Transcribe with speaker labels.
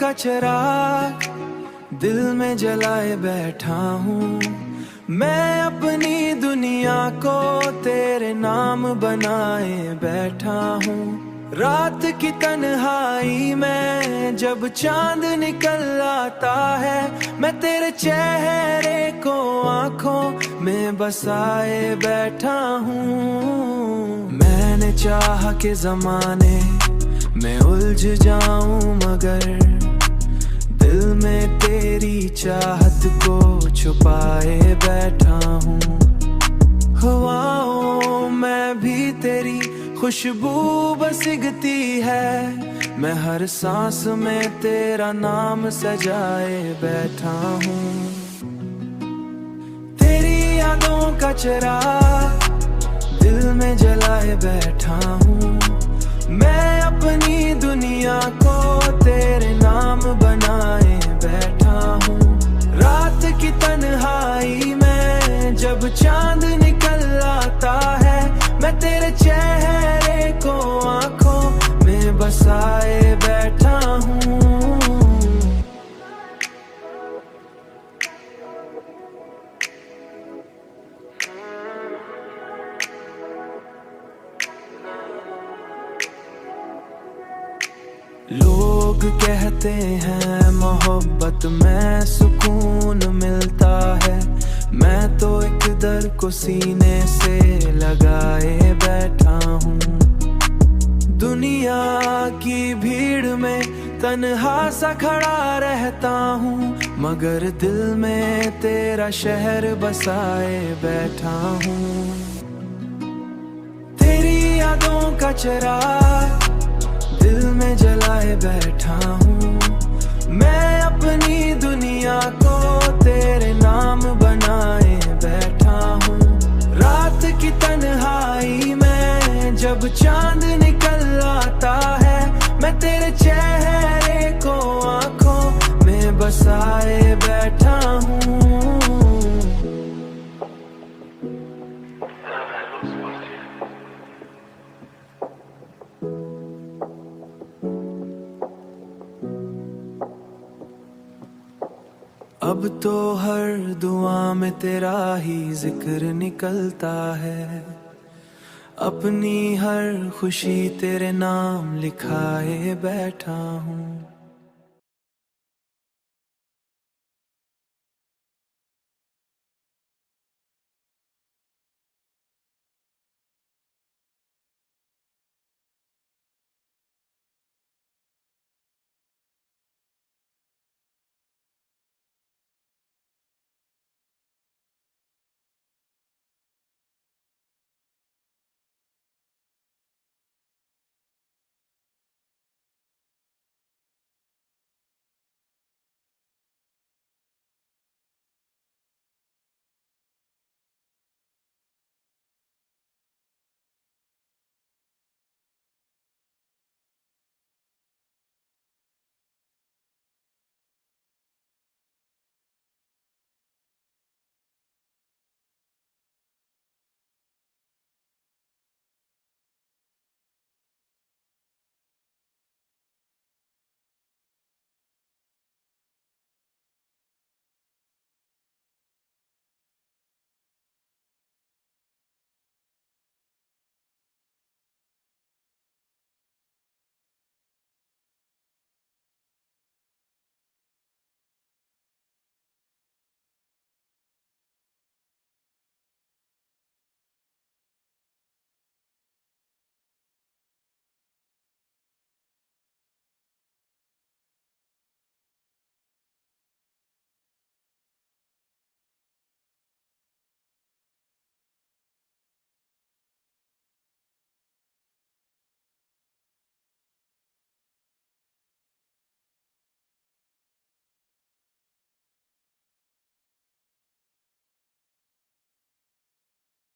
Speaker 1: का चिराग दिल में जलाए बैठा हूँ। मैं अपनी दुनिया को तेरे नाम बनाए बैठा हूँ। रात की तन्हाई में जब चांद निकल आता है, मैं तेरे चेहरे को आंखों में बसाए बैठा हूँ। मैंने चाहा कि ज़माने में उलझ जाऊं, मगर दिल में तेरी चाहत को छुपाए बैठा हूँ। हवाओं में भी तेरी खुशबू बसिगती है, मैं हर सांस में तेरा नाम सजाए बैठा हूँ। तेरी यादों का चिराग दिल में जलाए बैठा हूँ। मैं अपनी दुनिया को तेरे नाम बनाए बैठा हूँ। रात की तन्हाई में जब चांद निकल आता है, मैं तेरे चेहरे को आंखों में बसाए बैठा हूँ। लोग कहते हैं मोहब्बत में सुकून मिलता है, मैं तो एक दर को सीने से लगाए बैठा हूँ। दुनिया की भीड़ में तन्हा सा खड़ा रहता हूँ, मगर दिल में तेरा शहर बसाए बैठा हूँ। तेरी यादों का चिराग दिल में जलाए बैठा हूँ। मैं अपनी दुनिया को तेरे नाम बनाए बैठा हूँ। रात की तन्हाई में जब चांद निकल आता है, मैं तेरे चेहरे को आंखों में बसाए बैठा हूँ। अब तो हर दुआ में तेरा ही जिक्र निकलता है, अपनी हर खुशी तेरे नाम लिखाए बैठा हूँ।